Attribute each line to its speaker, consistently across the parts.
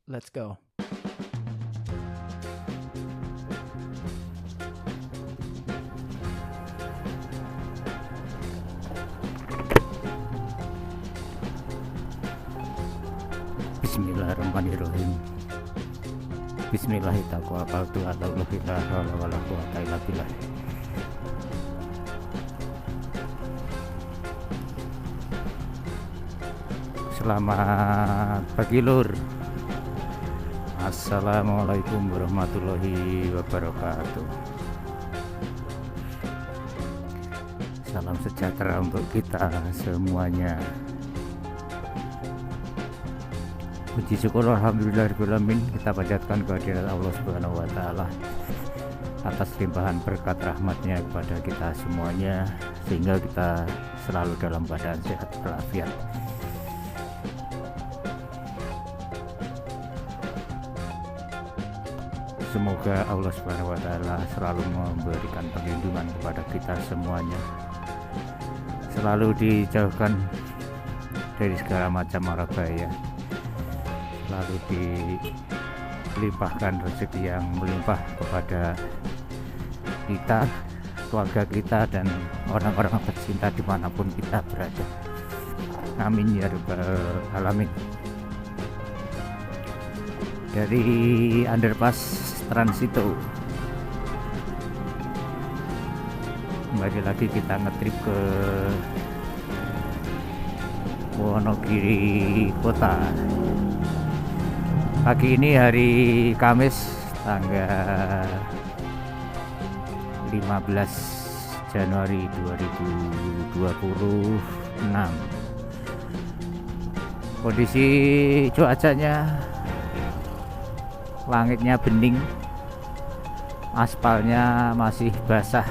Speaker 1: Let's go. Bismillahirrahmanirrahim. Bismillahirrahmanirrahim. Selamat pagi lur. Assalamualaikum warahmatullahi wabarakatuh. Salam sejahtera untuk kita semuanya. Puji syukur alhamdulillahirobbilalamin, kita panjatkan kehadirat Allah Subhanahu wa taala atas limpahan berkat rahmatnya kepada kita semuanya, sehingga kita selalu dalam keadaan sehat walafiat. Semoga Allah Subhanahu wa taala selalu memberikan perlindungan kepada kita semuanya, selalu dijauhkan dari segala macam mara bahaya, selalu dilimpahkan rezeki yang melimpah kepada kita, keluarga kita, dan orang-orang tercinta dimanapun kita berada. Amin ya rabbal alamin. Dari underpass Transito, kembali lagi kita ngetrip ke Wonogiri kota. Pagi ini hari Kamis tanggal 15 Januari 2026. Kondisi cuacanya, langitnya bening, aspalnya masih basah,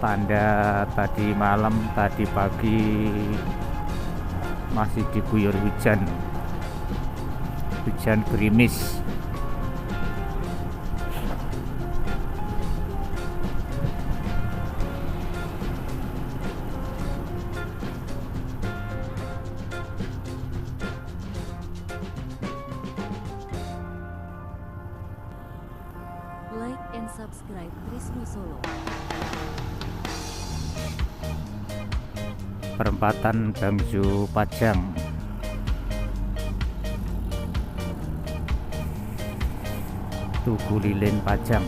Speaker 1: tanda tadi malam tadi pagi masih diguyur hujan gerimis.
Speaker 2: Like and subscribe Trisnu Solo.
Speaker 1: Perempatan Bangjo Pajang. Tugu Lilin Pajang.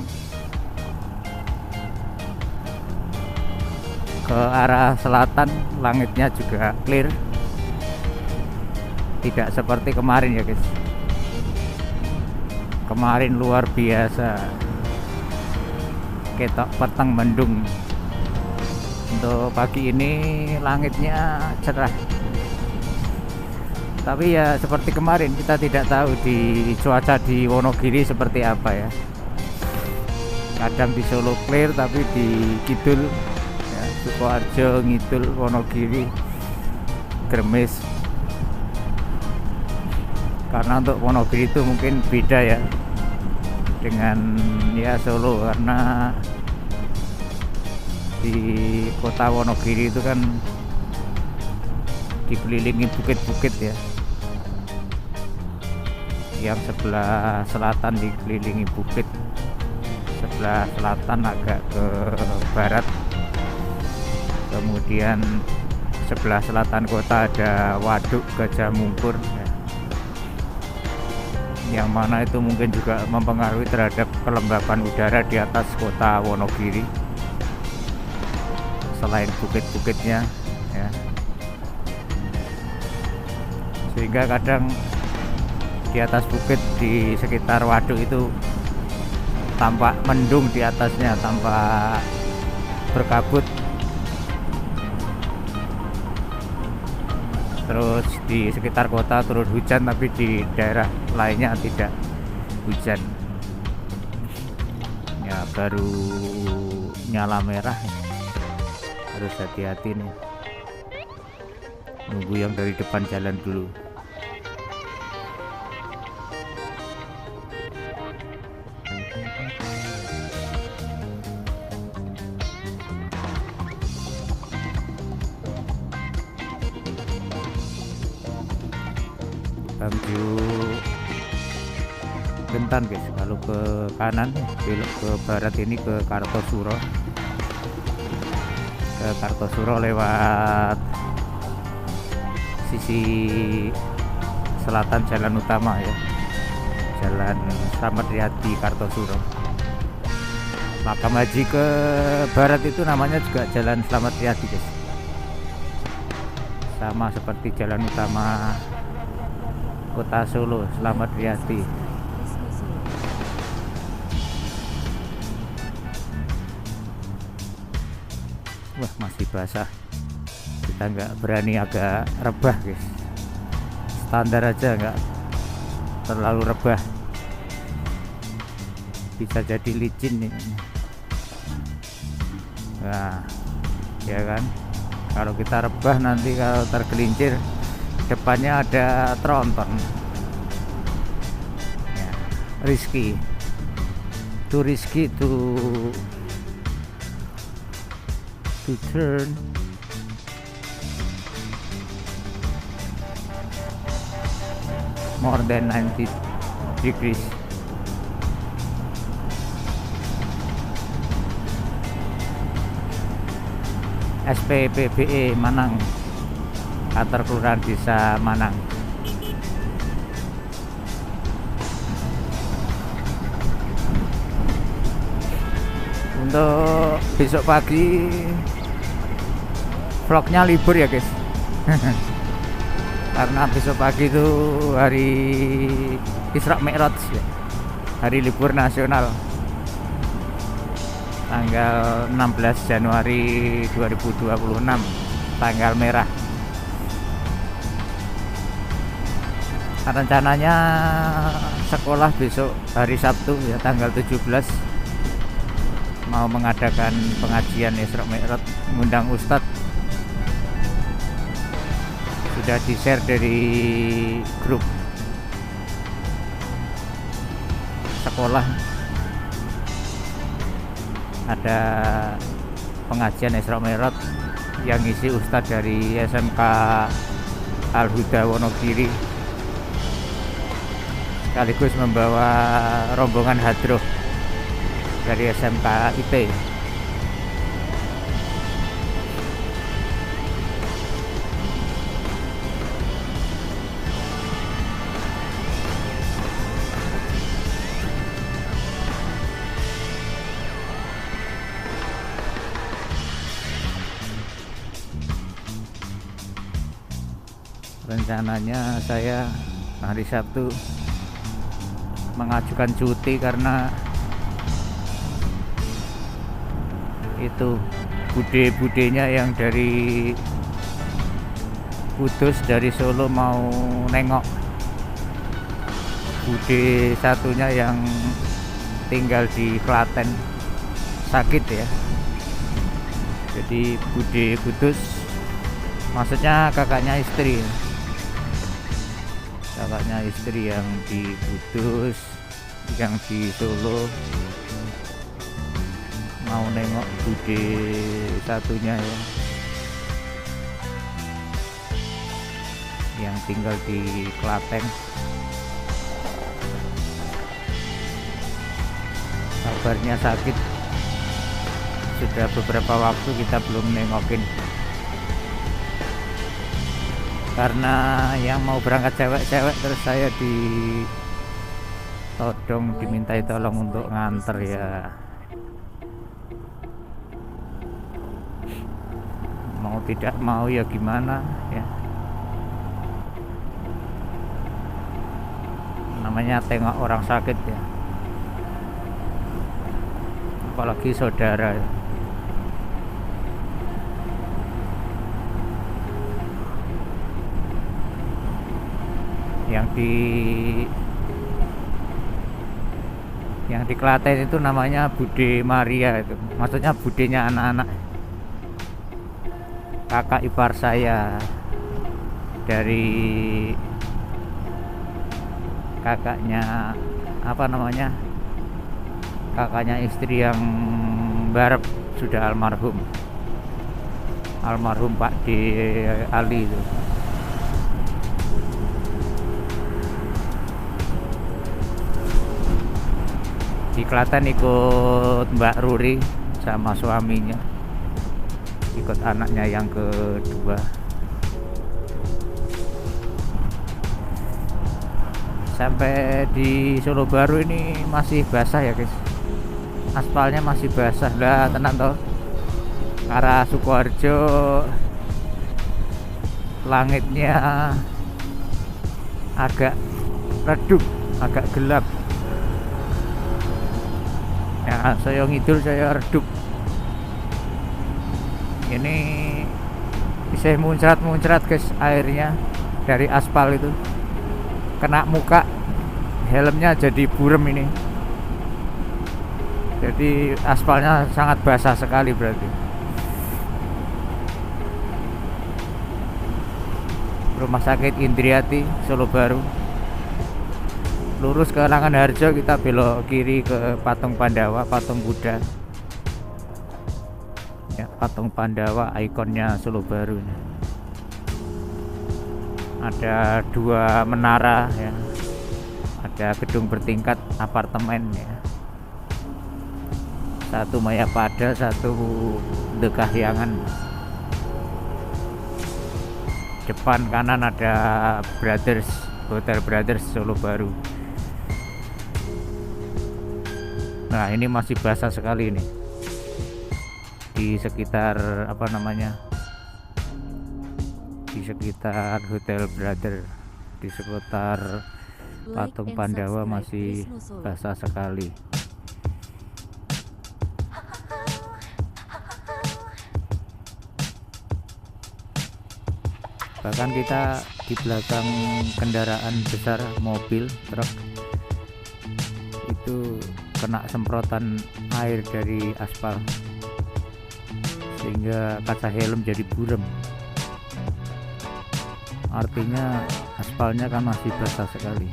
Speaker 1: Ke arah selatan langitnya juga clear, tidak seperti kemarin ya guys. Kemarin luar biasa, ketok peteng mendung. Untuk pagi ini langitnya cerah, tapi ya seperti kemarin kita tidak tahu di cuaca di Wonogiri seperti apa ya. Kadang di Solo clear, tapi di kidul ya, Sukoharjo, ngidul, Wonogiri gerimis. Karena untuk Wonogiri itu mungkin beda ya dengan ya Solo, karena di kota Wonogiri itu kan dikelilingi bukit-bukit ya. Yang sebelah selatan dikelilingi bukit, sebelah selatan agak ke barat. Kemudian sebelah selatan kota ada Waduk Gajah Mungkur ya, yang mana itu mungkin juga mempengaruhi terhadap kelembapan udara di atas kota Wonogiri. Selain bukit-bukitnya ya, sehingga kadang di atas bukit di sekitar waduk itu tampak mendung, di atasnya tampak berkabut. Terus di sekitar kota turun hujan, tapi di daerah lainnya tidak hujan ya. Baru nyala merah, harus hati-hati nih, nunggu yang dari depan jalan dulu. Bangju Bentan guys. Kalau ke kanan belok ke barat ini ke Kartosuro. Ke Kartosuro lewat sisi selatan jalan utama ya, Jalan Slamet Riyadi Kartosuro. Makam Haji ke barat itu namanya juga Jalan Slamet Riyadi guys, sama seperti jalan utama kota Solo, Slamet Riyadi.
Speaker 2: Trisno Solo.
Speaker 1: Wah, masih basah, kita nggak berani agak rebah guys, standar aja nggak terlalu rebah, bisa jadi licin nih. Nah ya kan, kalau kita rebah nanti kalau tergelincir depannya ada tronton ya, risky, too risky to turn. More than 90 degrees. SPPBE Manang, kantor kelurahan desa Manang. Untuk besok pagi vlognya libur ya guys. Karena besok pagi itu hari Isra Mi'raj ya, hari libur nasional, tanggal 16 Januari 2026, tanggal merah. Rencananya sekolah besok hari Sabtu ya, tanggal 17 mau mengadakan pengajian Isra Mi'raj, mengundang Ustadz. Sudah di-share dari grup sekolah, ada pengajian Isra Mi'raj yang ngisi Ustadz dari SMK Al Huda Wonogiri, sekaligus membawa rombongan hadroh dari SMK IP. Rencananya saya hari Sabtu mengajukan cuti karena itu bude-budenya yang dari Kudus, dari Solo mau nengok. Bude satunya yang tinggal di Klaten sakit ya, jadi bude Kudus, maksudnya kakaknya istri yang di Kudus, yang di Solo mau nengok bude satunya ya, yang tinggal di Klaten. Kabarnya sakit, sudah beberapa waktu kita belum nengokin. Karena yang mau berangkat cewek-cewek, terus saya ditodong, dimintai tolong untuk nganter ya. Mau tidak mau ya gimana ya, namanya tengok orang sakit ya, apalagi saudara. Yang di Klaten itu namanya Bude Maria, itu maksudnya budenya anak-anak kakak ipar saya, dari kakaknya apa namanya, kakaknya istri yang barep sudah almarhum Pak D Ali itu. Di Klaten ikut Mbak Ruri sama suaminya, ikut anaknya yang kedua. Sampai di Solo Baru ini masih basah ya guys, aspalnya masih basah lah, tenang toh. Arah Sukoharjo langitnya agak redup, agak gelap ya. Saya ngidul, saya redup. Ini bisa muncrat guys, airnya dari aspal itu kena muka, helmnya jadi burem ini. Jadi aspalnya sangat basah sekali berarti. Rumah Sakit Indriati Solo Baru. Lurus ke Langanharjo, kita belok kiri ke Patung Pandawa, patung Buddha. Ya, patung Pandawa ikonnya Solo Baru. Ada 2 menara ya. Ada gedung bertingkat apartemen ya. Satu Mayapada, satu The Kahyangan. Depan kanan ada Brothers, Hotel Brothers Solo Baru. Nah, ini masih basah sekali ini. Di sekitar apa namanya? Di sekitar Hotel Brother, di sekitar Patung Pandawa masih basah sekali. Bahkan kita di belakang kendaraan besar, mobil, truk, itu kena semprotan air dari aspal sehingga kaca helm jadi burem. Artinya aspalnya kan masih basah sekali.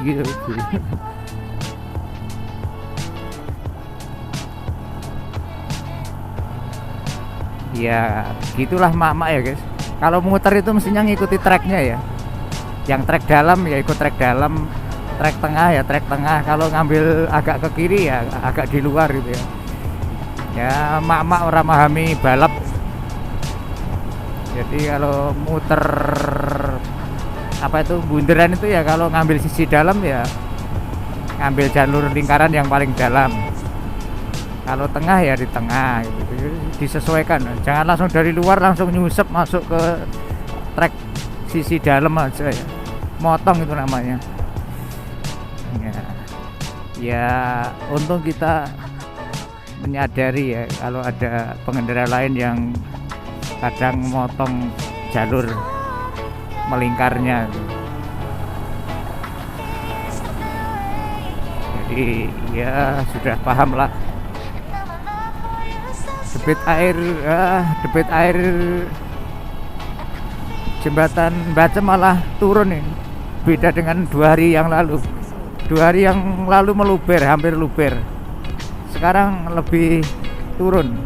Speaker 1: Gitu. Ya gitulah mak-mak ya guys. Kalau muter itu mestinya ngikuti treknya ya. Yang trek dalam ya ikut trek dalam, trek tengah ya trek tengah. Kalau ngambil agak ke kiri ya agak di luar gitu ya. Ya mak-mak orang memahami balap. Jadi kalau muter apa itu bunderan itu ya, kalau ngambil sisi dalam ya ngambil jalur lingkaran yang paling dalam. Kalau tengah ya di tengah gitu. Disesuaikan, jangan langsung dari luar langsung nyusep masuk ke trek sisi dalam aja ya, motong itu namanya ya. Ya untung kita menyadari ya kalau ada pengendara lain yang kadang motong jalur melingkarnya gitu. Jadi ya sudah paham lah. Debit air jembatan Bacem malah turun nih, beda dengan 2 hari yang lalu. 2 hari yang lalu meluber, hampir luber, sekarang lebih turun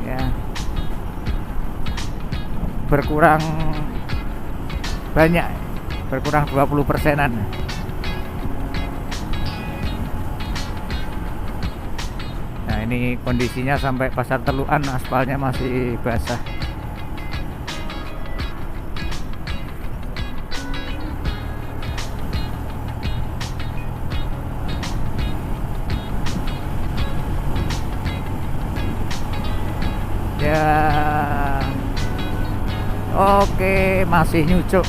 Speaker 1: ya, berkurang banyak, berkurang 20%-an. Nah ini kondisinya sampai Pasar Teluan aspalnya masih basah. Ya oke, masih nyucuk.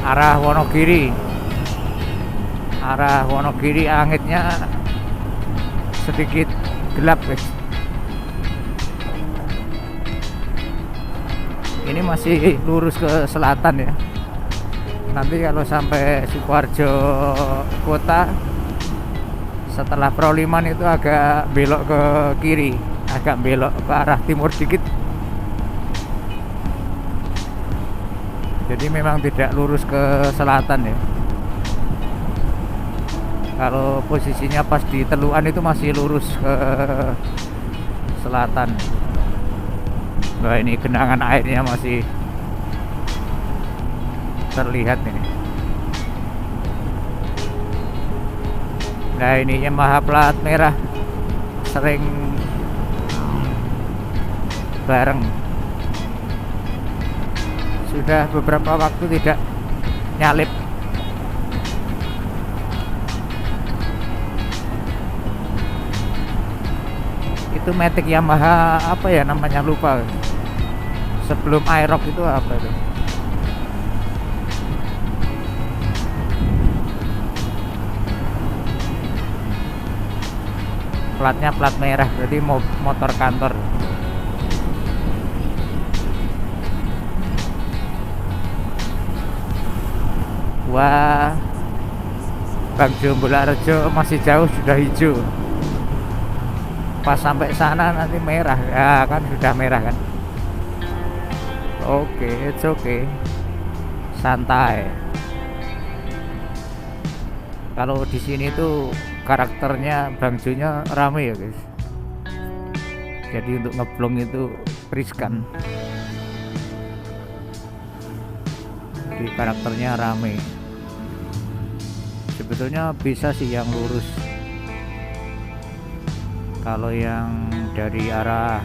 Speaker 1: Arah Wonogiri angitnya sedikit gelap guys. Ini masih lurus ke selatan ya, Nanti kalau sampai Sukoharjo kota, setelah Proliman itu agak belok ke kiri, agak belok ke arah timur dikit. Jadi memang tidak lurus ke selatan ya. Kalau posisinya pas di Teluan itu masih lurus ke selatan. Wah, ini genangan airnya masih terlihat ini. Nah, ini Yamaha plat merah sering bareng. Sudah beberapa waktu tidak nyalip. Itu Matic Yamaha apa ya namanya, lupa. Sebelum Aerox itu apa itu? Platnya plat merah, berarti motor kantor. Wah, Bangjo Bolarjo masih jauh sudah hijau. Pas sampai sana nanti merah, ya kan sudah merah kan. Oke, it's okay, santai. Kalau di sini tuh karakternya Bangjonya rame ya guys. Jadi untuk ngeblong itu riskan. Jadi karakternya rame. Sebetulnya bisa sih yang lurus. Kalau yang dari arah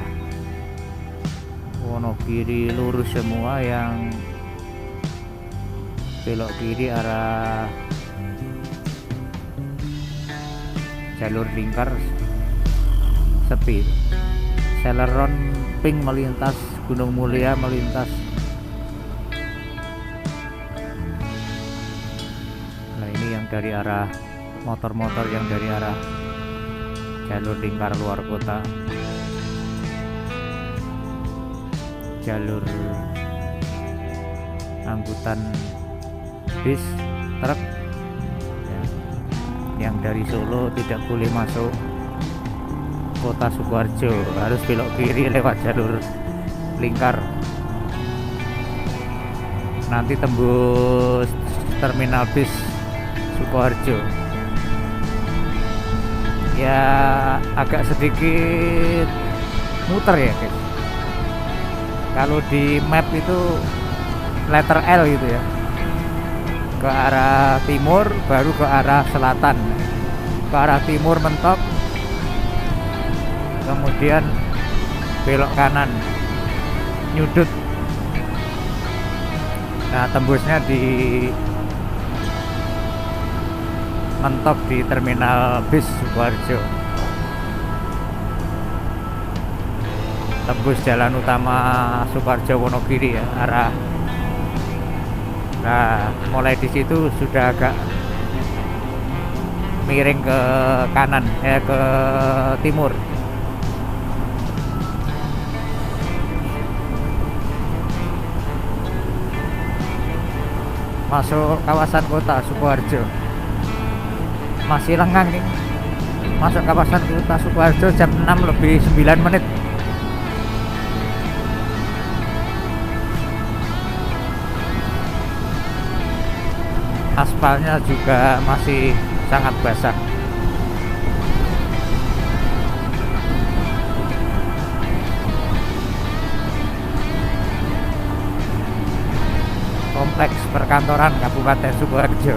Speaker 1: Wonogiri lurus semua, yang belok kiri arah jalur lingkar sepi. Celeron Pink melintas, Gunung Mulia melintas. Nah, ini yang dari arah motor-motor yang dari arah jalur lingkar luar kota, jalur angkutan bis, truk ya. Yang dari Solo tidak boleh masuk kota Sukoharjo, harus belok kiri lewat jalur lingkar. Nanti tembus terminal bis Sukoharjo. Ya agak sedikit muter ya guys. Kalau di map itu letter L gitu ya, ke arah timur baru ke arah selatan. Ke arah timur mentok, kemudian belok kanan nyudut. Nah, tembusnya di mentok di terminal bis Sukoharjo. Tembus jalan utama Sukoharjo Wonogiri ya, arah. Nah, mulai di situ sudah agak miring ke kanan, ke timur. Masuk kawasan kota Sukoharjo. Masih lengang nih. Masuk kawasan kota Sukoharjo jam 6 lebih 9 menit. Aspalnya juga masih sangat basah. Kompleks perkantoran Kabupaten Sukoharjo.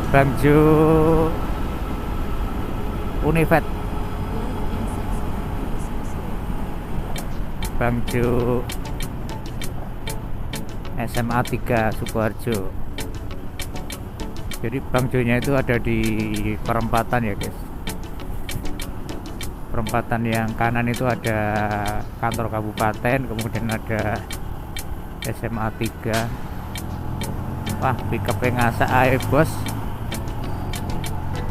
Speaker 1: Bangjo Univet, Bangjo SMA 3 Sukoharjo. Jadi Bangjonya itu ada di perempatan ya guys. Perempatan yang kanan itu ada kantor kabupaten, kemudian ada SMA 3. Wah, pickup ngasa ae bos,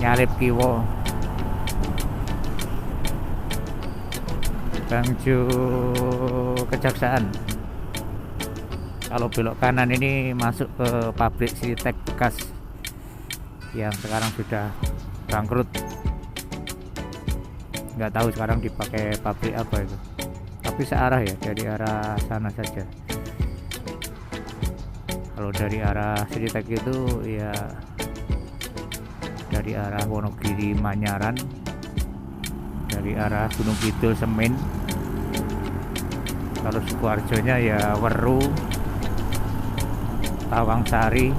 Speaker 1: nyalip kiwo. Bangjo Kejaksaan. Kalau belok kanan ini masuk ke pabrik Sitek bekas yang sekarang sudah bangkrut. Nggak tahu sekarang dipakai pabrik apa itu. Tapi searah ya, dari arah sana saja. Kalau dari arah Sitek itu ya dari arah Wonogiri Manyaran, dari arah Gunung Kidul Semen. Kalau Sukoharjonya ya Weru, Tawangsari.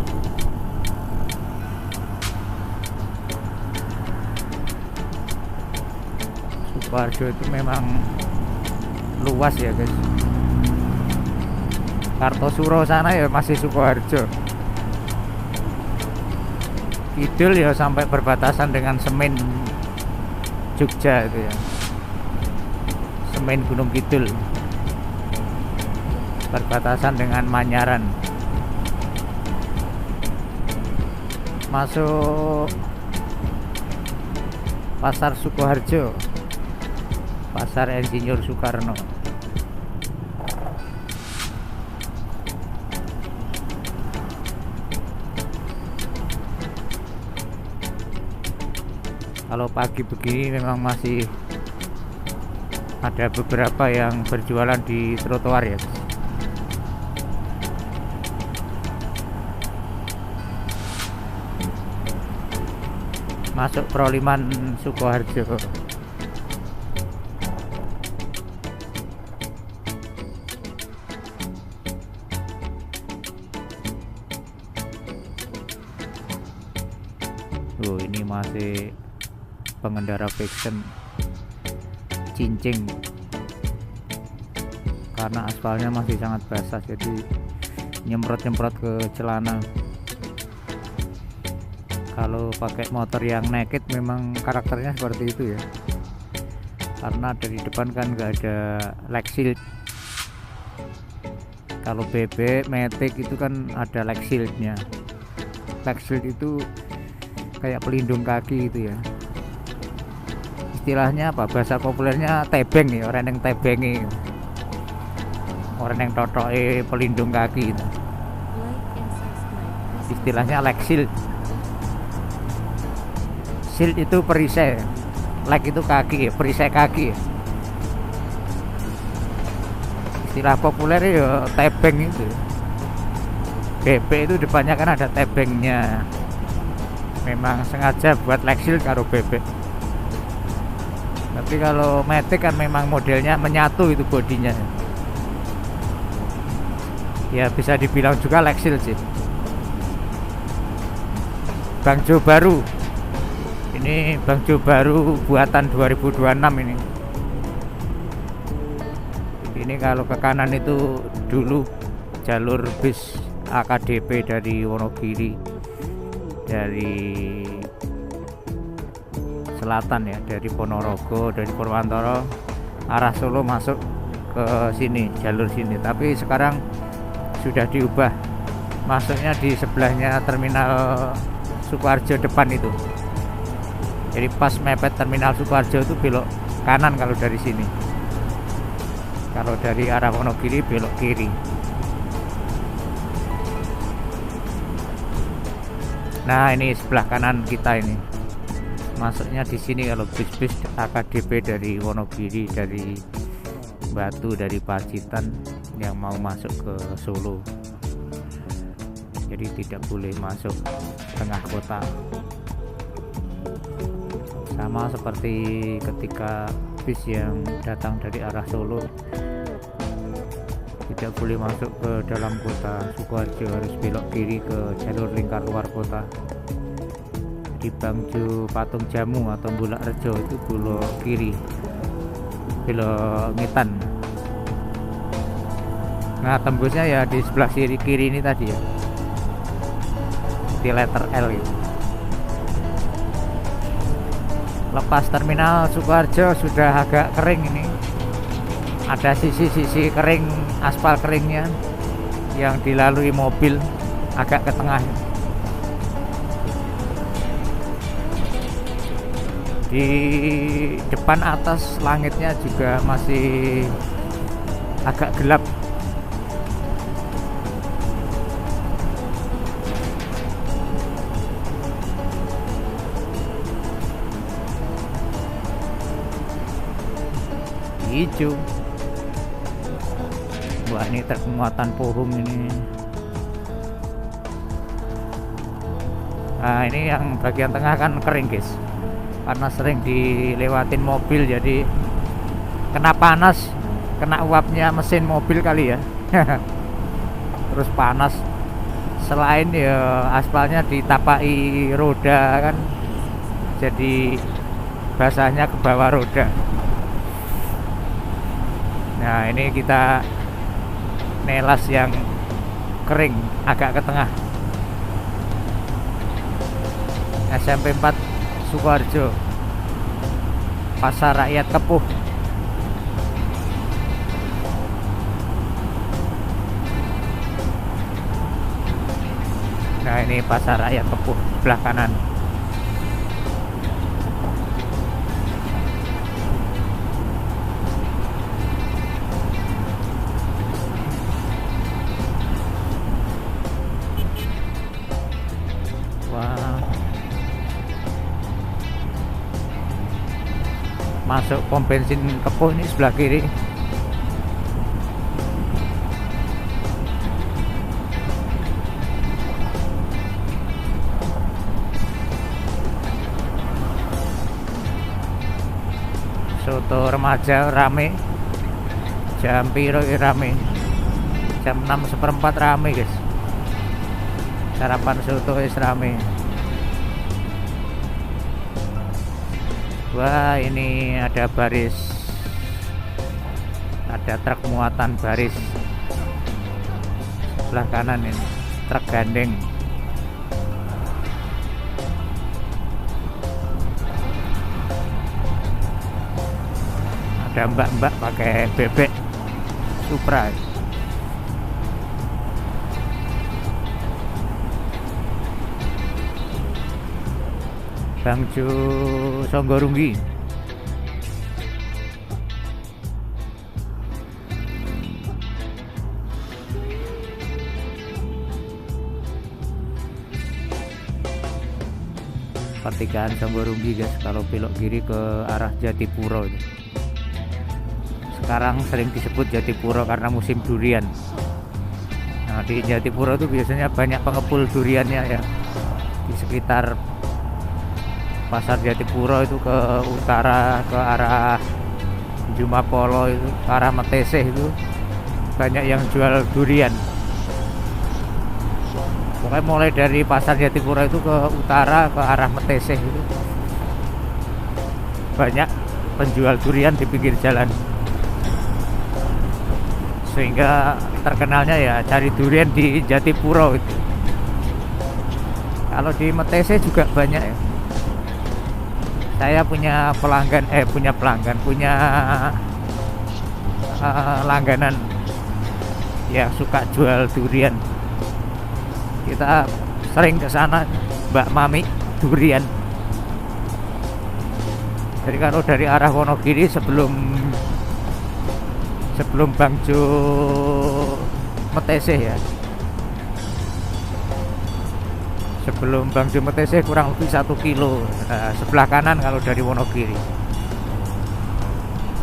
Speaker 1: Sukoharjo itu memang luas ya guys. Kartosuro sana ya masih Sukoharjo. Kidul ya sampai perbatasan dengan Semen Jogja itu ya. Semen Gunung Kidul. Perbatasan dengan Manyaran. Masuk Pasar Sukoharjo, Pasar Insinyur Soekarno. Kalau pagi begini memang masih ada beberapa yang berjualan di trotoar ya. Masuk Proliman Sukoharjo. Ini masih pengendara fiction cincing karena aspalnya masih sangat basah, jadi nyemprot-nyemprot ke celana. Kalau pakai motor yang naked memang karakternya seperti itu ya, karena dari depan kan nggak ada leg shield. Kalau BB Matic itu kan ada leg shieldnya. Leg shield itu kayak pelindung kaki itu ya, istilahnya apa, bahasa populernya tebeng ya, orang yang tebengi, orang yang totoke pelindung kaki itu. Istilahnya leg shield. Shield itu perisai, leg itu kaki, perisai kaki. Istilah populer ya tebeng itu. BP itu depannya kan ada tebengnya. Memang sengaja buat leg shield karo BP. Tapi kalau Matic kan memang modelnya menyatu itu bodinya. Ya bisa dibilang juga leg shield sih. Bangjo baru. Ini Bangjo baru buatan 2026 ini. Ini kalau ke kanan itu dulu jalur bis AKDP dari Wonogiri, dari selatan ya, dari Ponorogo, dari Purwantoro arah Solo masuk ke sini, jalur sini. Tapi sekarang sudah diubah, masuknya di sebelahnya terminal Sukoharjo depan itu. Jadi pas mepet terminal Sukoharjo itu belok kanan kalau dari sini. Kalau dari arah Wonogiri belok kiri. Nah, ini sebelah kanan kita ini. Masuknya di sini kalau bis-bis AKDP dari Wonogiri, dari Batu, dari Pacitan yang mau masuk ke Solo. Jadi tidak boleh masuk tengah kota. Sama seperti ketika bis yang datang dari arah Solo tidak boleh masuk ke dalam kota Sukoharjo, harus belok kiri ke jalur lingkar luar kota. Di Bangjo Patung Jamu atau Bulak Rejo itu belok kiri, belok Ngitan. Nah, tembusnya ya di sebelah kiri ini tadi ya, di letter L itu. Lepas terminal Sukoharjo sudah agak kering ini. Ada sisi-sisi kering, aspal keringnya yang dilalui mobil agak ke tengah. Di depan atas langitnya juga masih agak gelap. hijau. Wah, ini truk muatan pohon ini. Nah, ini yang bagian tengah kan kering guys, karena sering dilewatin mobil jadi kena panas, kena uapnya mesin mobil kali ya. Terus panas, selain ya aspalnya ditapaki roda kan, jadi basahnya ke bawah roda. Nah, ini kita nelas yang kering agak ke tengah. SMP 4 Sukoharjo, Pasar Rakyat Kepuh. Nah, ini Pasar Rakyat Kepuh sebelah kanan. Wah, masuk pom bensin Kepuh ini sebelah kiri. Soto remaja rame. Jam piro rame? Jam 6:04 rame guys. Sarapan soto is rame. Wah, ini ada baris, ada truk muatan baris sebelah kanan ini, truk gandeng. Ada mbak-mbak pakai bebek Supra. Bangjo Songgorunggi. Pertigaan Songgorunggi guys, kalau belok kiri ke arah Jatipuro ini. Sekarang sering disebut Jatipuro karena musim durian. Nah, di Jatipuro itu biasanya banyak pengepul duriannya ya. Di sekitar Pasar Jatipuro itu ke utara, ke arah Jumapolo itu, ke arah Meteseh itu banyak yang jual durian. Pokoknya mulai dari Pasar Jatipuro itu ke utara, ke arah Meteseh itu banyak penjual durian di pinggir jalan. Sehingga terkenalnya ya cari durian di Jatipuro itu. Kalau di Meteseh juga banyak ya. Saya punya langganan ya suka jual durian. Kita sering ke sana, Mbak Mami durian. Jadi kalau dari arah Wonogiri sebelum Bangjo Meteseh ya, sebelum Bangjo Meteseh kurang lebih 1 kilo. Nah, sebelah kanan kalau dari Wonogiri,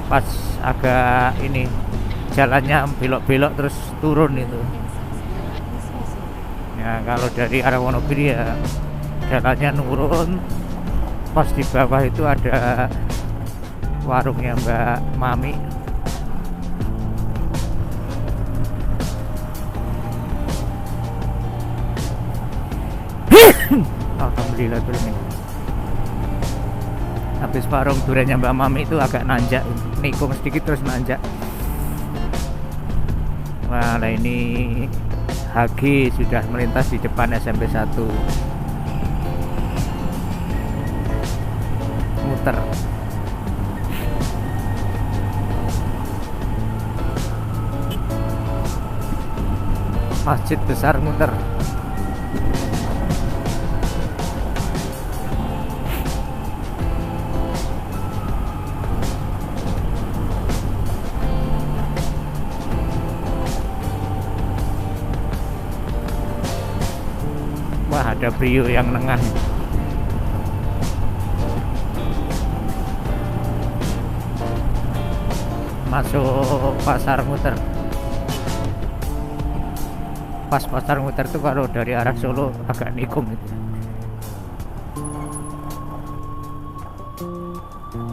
Speaker 1: pas agak ini jalannya belok-belok terus turun itu ya. Kalau dari arah Wonogiri ya jalannya nurun, pas di bawah itu ada warungnya Mbak Mami. Alhamdulillah tuh. Habis warung duriannya Mbak Mami itu agak nanjak, nikung sedikit terus nanjak. Wah, nah ini HG sudah melintas di depan SMP 1. Muter. Masjid besar muter. Wah, ada Brio yang nengah. masuk pasar muter. Pas pasar muter tuh kalau dari arah Solo agak nikung gitu.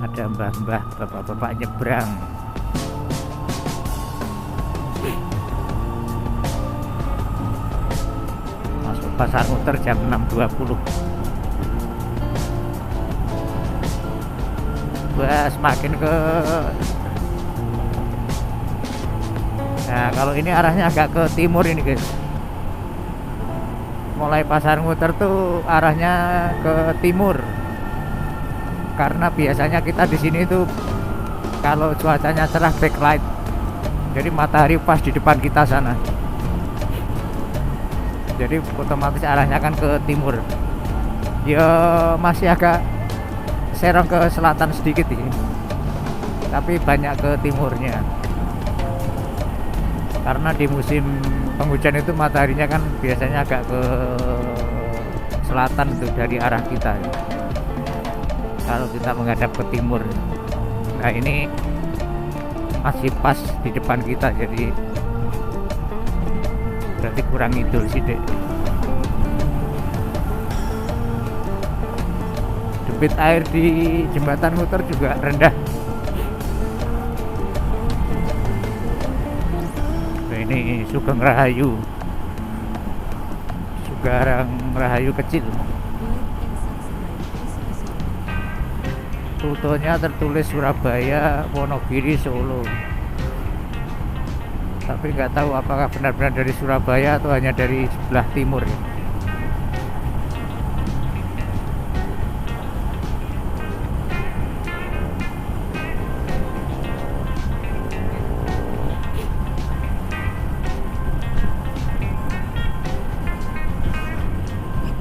Speaker 1: Ada mbah-mbah, bapak-bapak nyebrang. Masuk pasar muter jam 6.20. Wah, semakin ke. Nah, kalau ini arahnya agak ke timur ini, guys. Mulai pasar muter tuh arahnya ke timur. Karena biasanya kita di sini tuh kalau cuacanya cerah backlight. Jadi matahari pas di depan kita sana. Jadi otomatis arahnya kan ke timur. Ya masih agak serong ke selatan sedikit ini, tapi banyak ke timurnya. Karena di musim penghujan itu mataharinya kan biasanya agak ke selatan tuh dari arah kita ya. Kalau kita menghadap ke timur. Nah ini masih pas di depan kita, jadi berarti kurang idul sih dek. Debit air di jembatan muter juga rendah. Nah, ini Sugeng Rahayu, Sugeng Rahayu kecil. Rutenya tertulis Surabaya, Wonogiri, Solo. Tapi nggak tahu apakah benar-benar dari Surabaya atau hanya dari sebelah timur ya.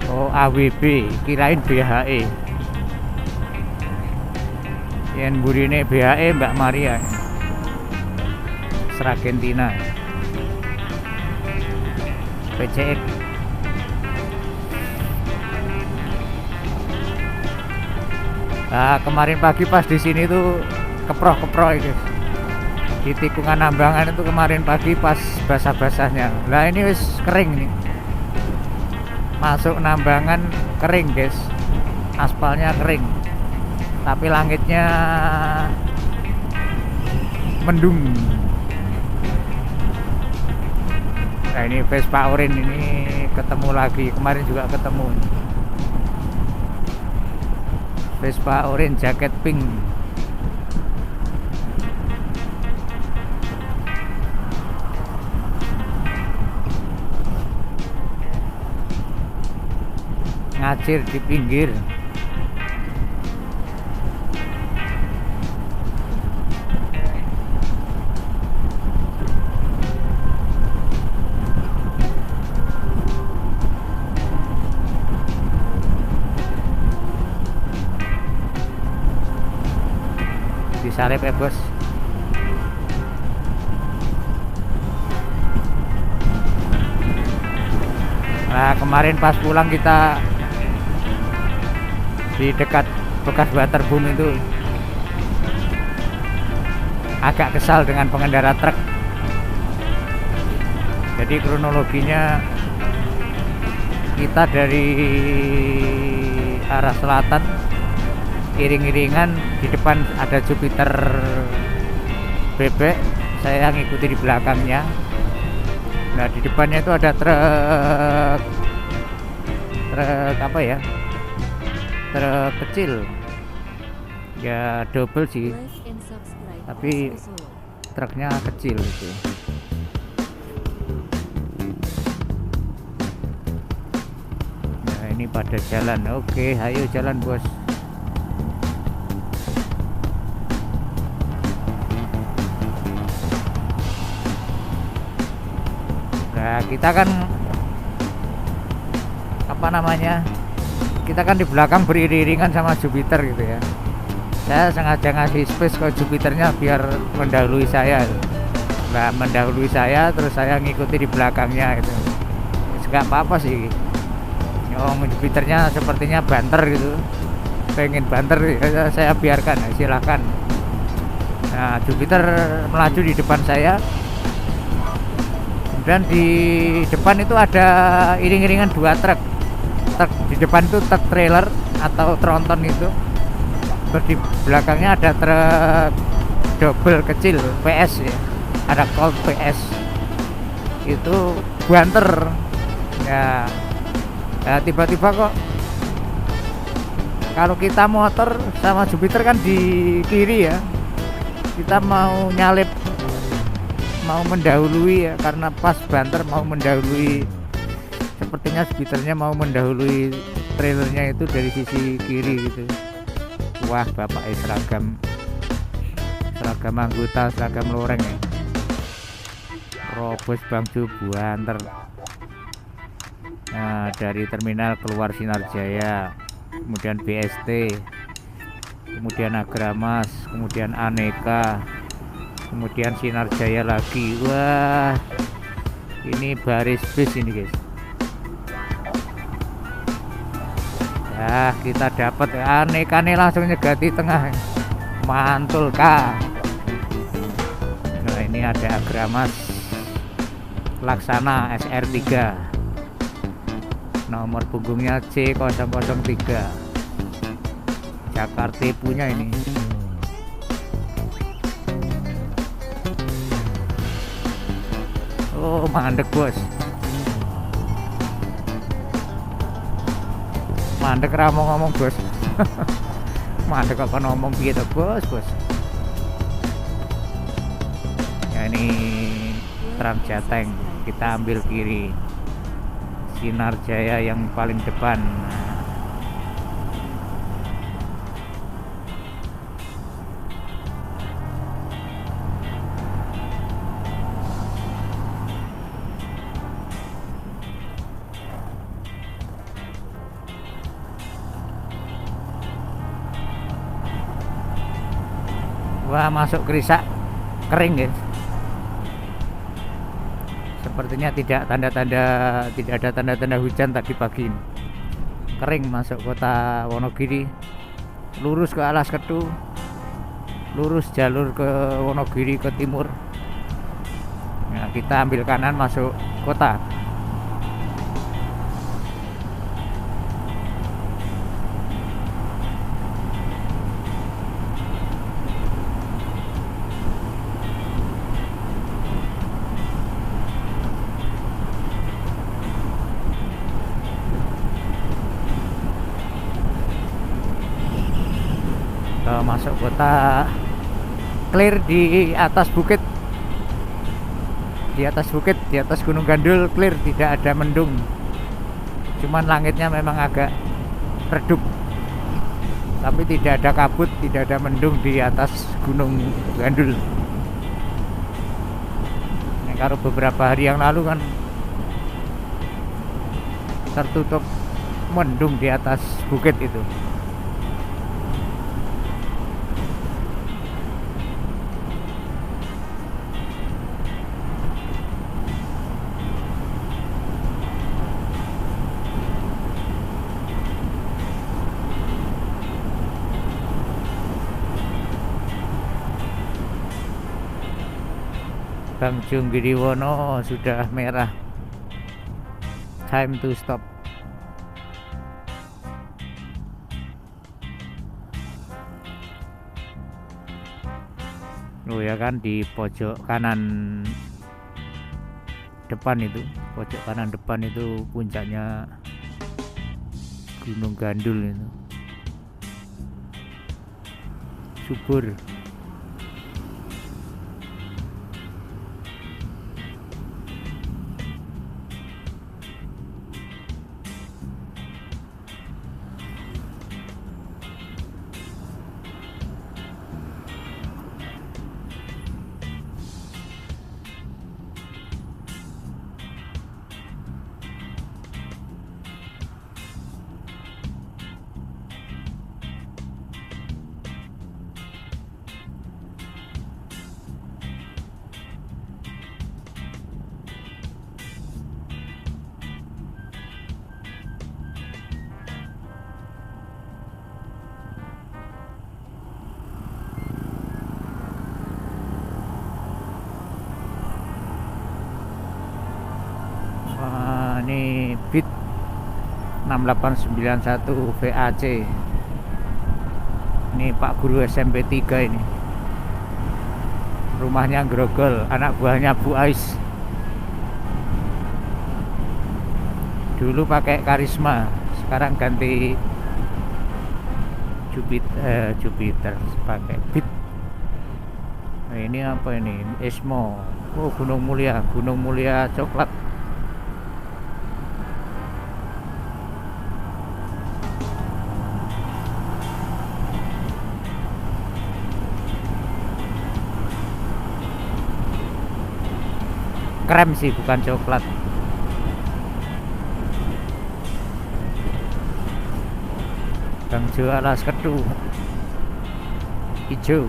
Speaker 1: Oh, AWB, kirain BHE. Yang burine BHE Mbak Maria, Sragentina, PCX. Nah, kemarin pagi pas di sini tuh keproh-keproh itu. Di tikungan Nambangan itu kemarin pagi pas basah-basahnya. Lah ini wis kering nih. Masuk Nambangan kering, guys. Aspalnya kering. Tapi langitnya mendung. Nah ini Vespa Orange ini ketemu lagi, kemarin juga ketemu Vespa Orange jaket pink. Ngacir di pinggir. Disalip ya bos. Nah kemarin pas pulang kita di dekat bekas waterboom itu agak kesal dengan pengendara truk. Jadi kronologinya kita dari arah selatan iring-iringan, di depan ada Jupiter bebek, saya ngikuti di belakangnya. Nah di depannya itu ada truk apa ya, truk kecil ya, double sih, tapi truknya kecil gitu. Nah ini pada jalan. Oke, ayo jalan bos. Nah kita kan apa namanya, kita kan di belakang beriring-iringan sama Jupiter gitu ya. Saya sengaja ngasih space ke Jupiternya biar mendahului saya. Nah mendahului saya terus saya ngikuti di belakangnya gitu. Nggak apa-apa sih. Oh Jupiternya sepertinya banter gitu, pengen banter ya, saya biarkan, silakan. Nah, Jupiter melaju di depan saya. Dan di depan itu ada iring-iringan 2 truk. Truk di depan itu truk trailer atau tronton itu. Terus di belakangnya ada truk double kecil PS ya. Ada Colt PS. Itu banter. Ya. Nah, tiba-tiba kok kalau kita motor sama Jupiter kan di kiri ya. Kita mau nyalip, mau mendahului ya, karena pas banter mau mendahului, sepertinya Jupiternya mau mendahului trailernya itu dari sisi kiri gitu. Wah, bapak seragam anggota, seragam loreng ya, robos bangsu banter. Nah, dari terminal keluar Sinar Jaya, kemudian BST, kemudian Agramas, kemudian Aneka, kemudian Sinar Jaya lagi. Wah, ini baris bis ini guys. Ya, kita dapat Aneka nih, langsung nyegati tengah, mantul kah. Nah, ini ada Agramas Laksana SR3, nomor punggungnya C003, Jakarta punya ini. Oh, mandek bos, mandek ramo ngomong bos. Mandek apa ngomong gitu bos. Ya, ini Trans Jateng, kita ambil kiri, Sinar Jaya yang paling depan. Wah, masuk Krisak kering guys. Sepertinya tidak ada tanda-tanda hujan tadi pagi. Kering masuk kota Wonogiri. Lurus ke Alas Ketu. Lurus jalur ke Wonogiri ke timur. Nah, kita ambil kanan masuk kota. Masuk kota, clear di atas bukit, di atas Gunung Gandul clear, tidak ada mendung, cuman langitnya memang agak redup, tapi tidak ada kabut, tidak ada mendung di atas Gunung Gandul. Nah, kalau beberapa hari yang lalu kan tertutup mendung di atas bukit itu. Tanjung Giriwono sudah merah, time to stop. Oh ya kan, di pojok kanan depan itu, pojok kanan depan itu puncaknya Gunung Gandul itu, subur. Bit 6891 VAC. Ini Pak Guru SMP 3 ini. Rumahnya Grogol, anak buahnya Bu Ais. Dulu pakai Karisma, sekarang ganti Jupiter pakai Bit. Nah, ini apa ini? Esmo. Oh, Gunung Mulia coklat. Krem sih, bukan coklat. Gang Jo alas kedu hijau.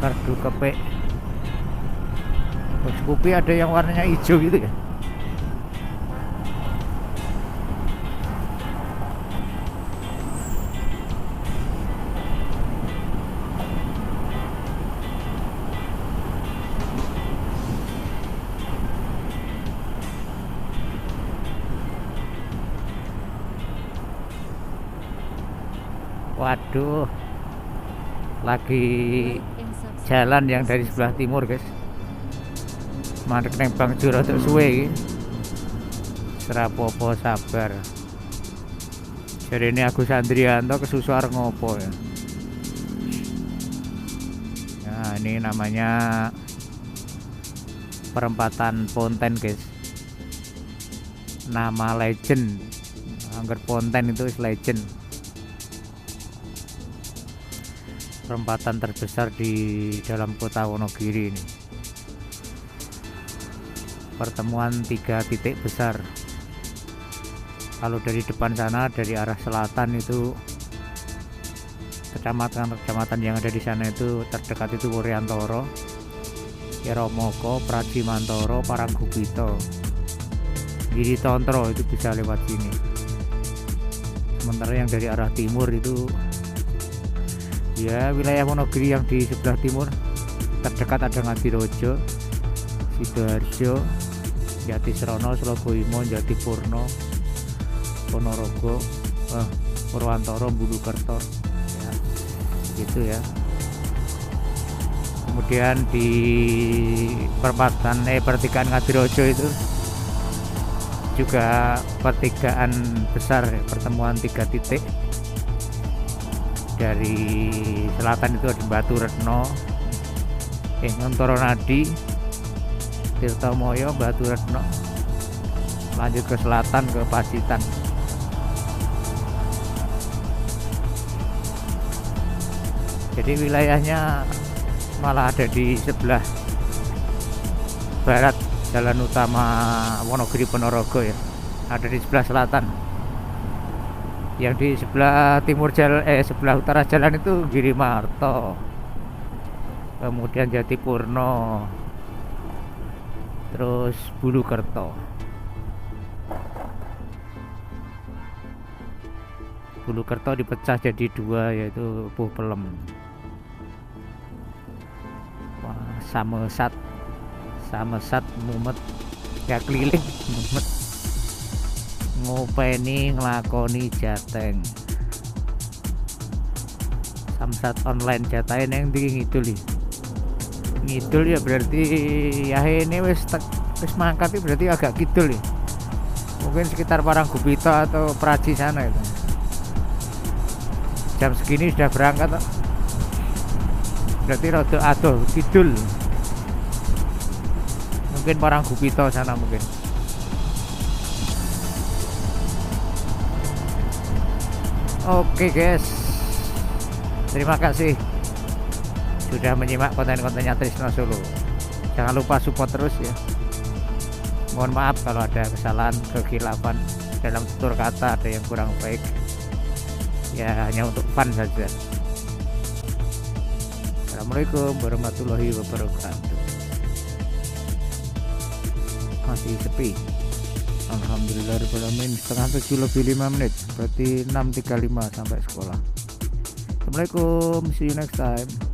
Speaker 1: Kartu kepek. Kopi ada yang warnanya hijau gitu ya. Waduh, lagi jalan yang dari sebelah timur guys. Mandek neng Bang Jur untuk suwe iki. Serapopo sabar. Jadi ini Agus Andrianto kesusuar ngopo ya. Nah, ini namanya perempatan Ponten guys. Nama legend. Angger Ponten itu is legend. Perempatan terbesar di dalam kota Wonogiri ini. Pertemuan 3 titik besar. Kalau dari depan sana, dari arah selatan itu kecamatan yang ada di sana itu terdekat itu Wuryantoro, Yeromoko, Prajimantoro, Paranggubito, Giri Tontro itu bisa lewat sini. Sementara yang dari arah timur itu ya wilayah Wonogiri yang di sebelah timur terdekat ada Ngadirojo, Sidoarjo, Jatisrono, Slogoimo, Jatipurno, Ponorogo, Purwantoro, Bulukerto ya, gitu ya. Kemudian di pertigaan Ngadirojo itu juga pertigaan besar ya, pertemuan 3 titik. Dari selatan itu ada Batu Retno, Ngontoro Nadi, Tirtomoyo, Batu Retno, lanjut ke selatan ke Pacitan. Jadi wilayahnya malah ada di sebelah barat jalan utama Wonogiri Ponorogo ya, ada di sebelah selatan. Yang di sebelah timur sebelah utara jalan itu Girimarto, kemudian Jatipurno, terus Bulukerto. Bulukerto dipecah jadi 2 yaitu Puh Pelem, Samesat, Mumet, ya keliling Mumet, ngopeni nglakoni Jateng. Samsat online Jateng yang di ngidul ya berarti ya ini wis mangkat itu berarti agak kidul ya. Mungkin sekitar Paranggubito atau Praji sana itu. Jam segini sudah berangkat toh. Berarti rada adoh kidul. Mungkin Paranggubito sana mungkin. Oke guys, terima kasih sudah menyimak konten-kontennya Trisno Solo. Jangan lupa support terus ya. Mohon maaf kalau ada kesalahan, kekhilafan dalam tutur kata, ada yang kurang baik. Ya hanya untuk fun saja. Assalamualaikum warahmatullahi wabarakatuh. Masih sepi. Alhamdulillahirrahmanirrahim. 6:30 lebih 5 menit, berarti 6.35 sampai sekolah. Assalamualaikum, see you next time.